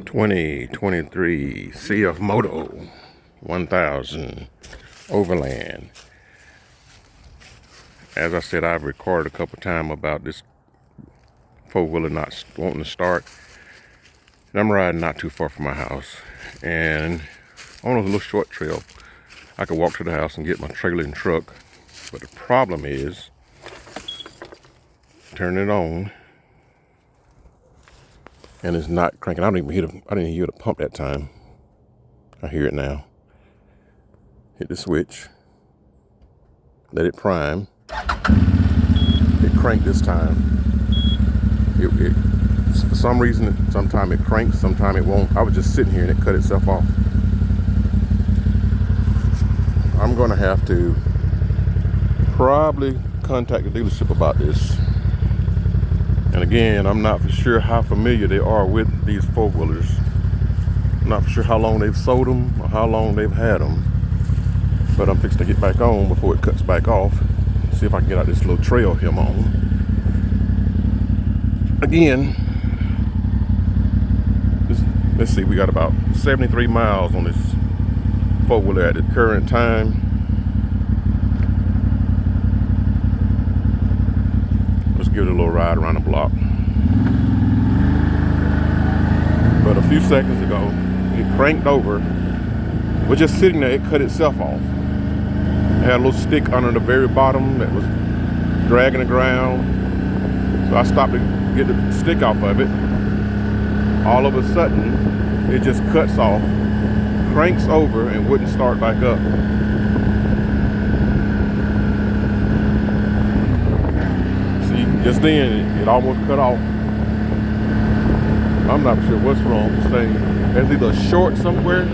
2023 Cfmoto 1000 Overland. As I said, I've recorded a couple times about this four-wheeler not wanting to start. And I'm riding not too far from my house, and on a little short trail, I could walk to the house and get my trailer and truck. But the problem is, turn it on, and it's not cranking. I didn't hear the pump that time. I hear it now. Hit the switch. Let it prime. It cranked this time. For some reason, sometimes it cranks, sometimes it won't. I was just sitting here and it cut itself off. I'm gonna have to probably contact the dealership about this. And again, I'm not for sure how familiar they are with these four-wheelers. I'm not for sure how long they've sold them or how long they've had them. But I'm fixing to get back on before it cuts back off. See if I can get out this little trail here I'm on. Again, let's see, we got about 73 miles on this four-wheeler at the current time. Let's give it a little ride around the block. But a few seconds ago, it cranked over. We're just sitting there, it cut itself off. It had a little stick under the very bottom that was dragging the ground. So I stopped to get the stick off of it. All of a sudden, it just cuts off, cranks over, and wouldn't start back up. See, just then, it almost cut off. I'm not sure what's wrong with this thing. It's either a short somewhere.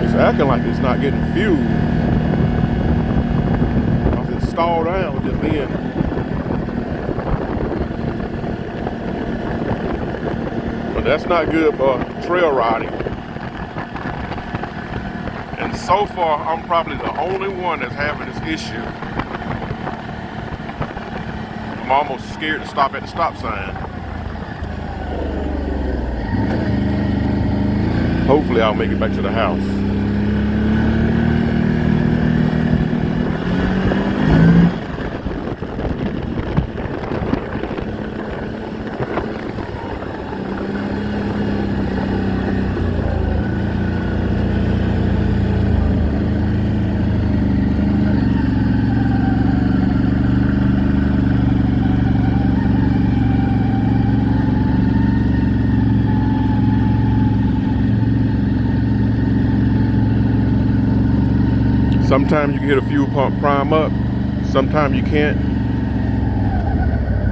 It's acting like it's not getting fuel. Because it stalled down just then. But that's not good for trail riding. And so far, I'm probably the only one that's having this issue. I'm almost scared to stop at the stop sign. Hopefully I'll make it back to the house. Sometimes you can hit a fuel pump prime up, sometimes you can't.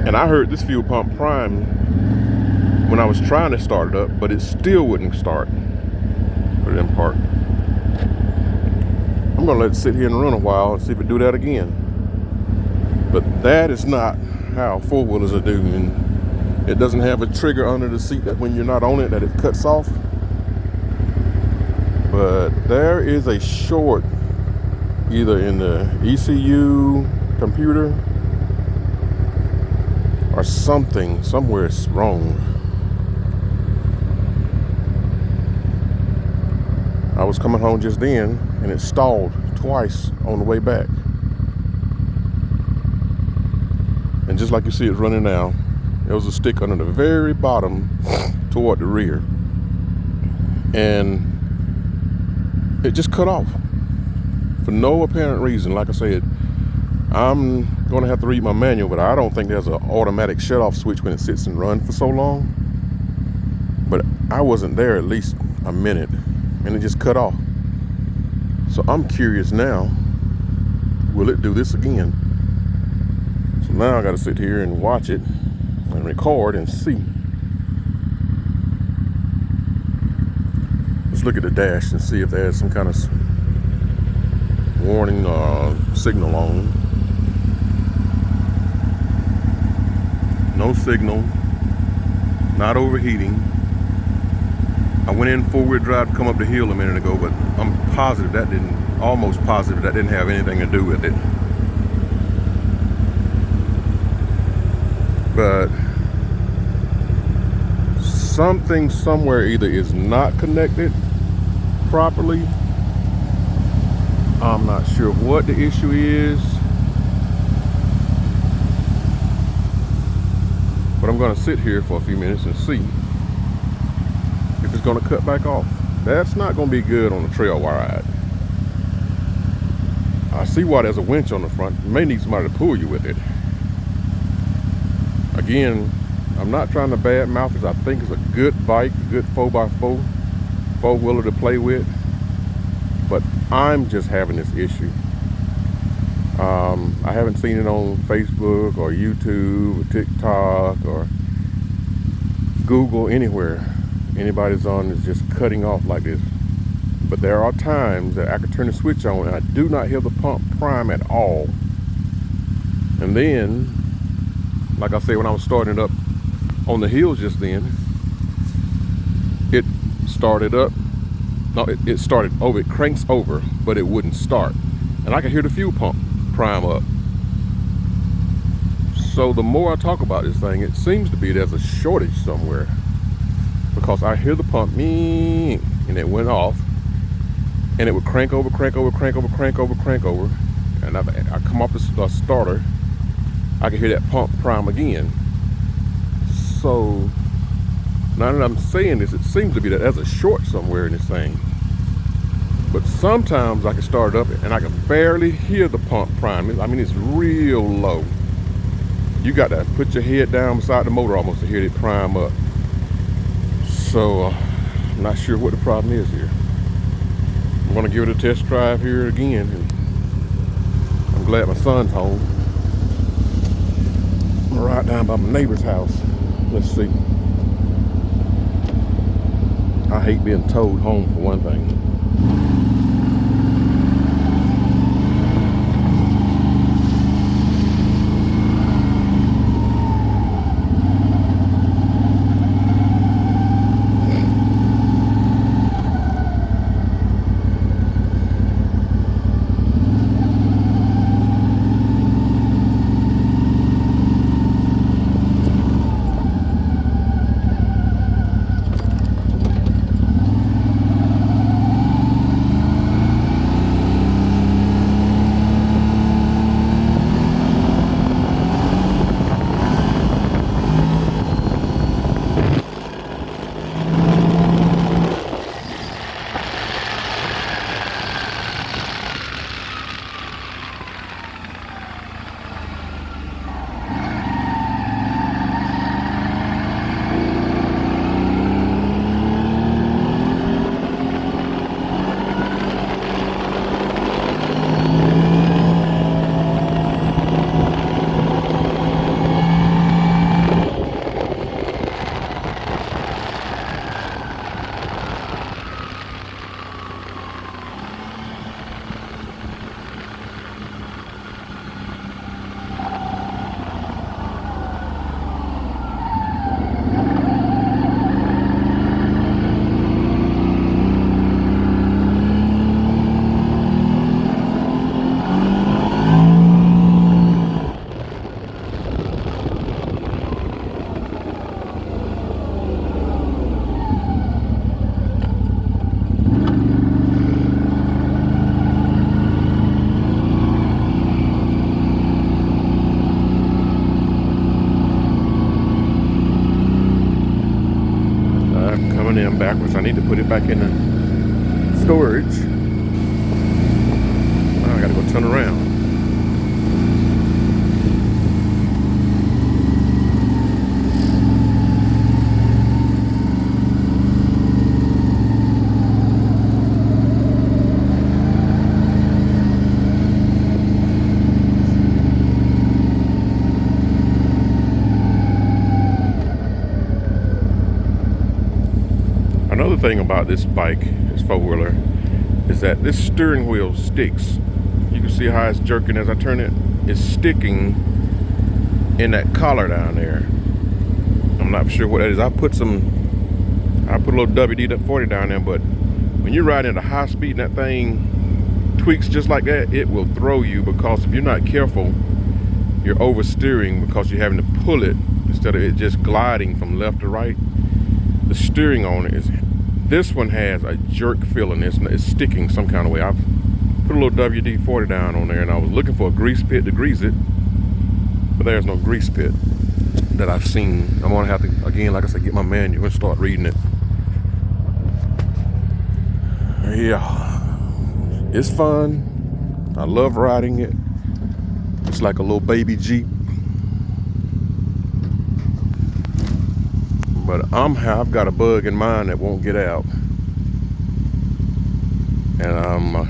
And I heard this fuel pump prime when I was trying to start it up, but it still wouldn't start. Put it in park. I'm gonna let it sit here and run a while and see if it do that again. But that is not how four-wheelers are doing. It doesn't have a trigger under the seat that when you're not on it, that it cuts off. But there is a short either in the ECU computer or something, somewhere it's wrong. I was coming home just then and it stalled twice on the way back. And just like you see it's running now, there was a stick under the very bottom toward the rear. And it just cut off. For no apparent reason. Like I said, I'm going to have to read my manual, but I don't think there's an automatic shut-off switch when it sits and runs for so long. But I wasn't there at least a minute, and it just cut off. So I'm curious now, will it do this again? So now I got to sit here and watch it and record and see. Let's look at the dash and see if there's some kind of warning signal on. No signal, not overheating. I went in four-wheel drive to come up the hill a minute ago, but I'm positive that almost positive that didn't have anything to do with it. But something somewhere either is not connected properly. I'm not sure what the issue is, but I'm going to sit here for a few minutes and see if it's going to cut back off. That's not going to be good on a trail ride. I see why there's a winch on the front. You may need somebody to pull you with it. Again, I'm not trying to badmouth this. I think it's a good bike, a good 4x4, four-wheeler to play with. But I'm just having this issue. I haven't seen it on Facebook or YouTube or TikTok or Google, anywhere anybody's on is just cutting off like this. But there are times that I can turn the switch on and I do not hear the pump prime at all. And then, like I said, when I was starting it up on the hills just then, it started up. No, it started over, it cranks over, but it wouldn't start. And I can hear the fuel pump prime up. So the more I talk about this thing, it seems to be there's a shortage somewhere. Because I hear the pump, and it went off. And it would crank over, crank over, crank over, crank over, crank over. And I come off the starter, I can hear that pump prime again. So now that I'm saying this, it seems to be that there's a short somewhere in this thing. But sometimes I can start it up and I can barely hear the pump prime. I mean, it's real low. You got to put your head down beside the motor almost to hear it prime up. So I'm not sure what the problem is here. I'm gonna give it a test drive here again. And I'm glad my son's home. I'm gonna ride down by my neighbor's house. Let's see. I hate being towed home for one thing. In backwards. I need to put it back in the storage. Now I gotta go turn around. Another thing about this bike, this four-wheeler, is that this steering wheel sticks. You can see how it's jerking as I turn it. It's sticking in that collar down there. I'm not sure what that is. I put a little WD-40 down there, but when you're riding at a high speed and that thing tweaks just like that, it will throw you, because if you're not careful, you're oversteering because you're having to pull it instead of it just gliding from left to right. the steering on it is, this one has a jerk feeling. It's sticking some kind of way. I've put a little WD-40 down on there, and I was looking for a grease pit to grease it, but there's no grease pit that I've seen. I'm gonna have to, again, like I said, get my manual and start reading it. Yeah, it's fun. I love riding it. It's like a little baby Jeep. But I've got a bug in mine that won't get out, and I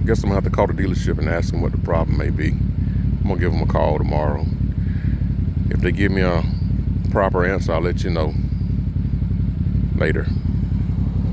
guess I'm gonna have to call the dealership and ask them what the problem may be. I'm gonna give them a call tomorrow. If they give me a proper answer, I'll let you know later.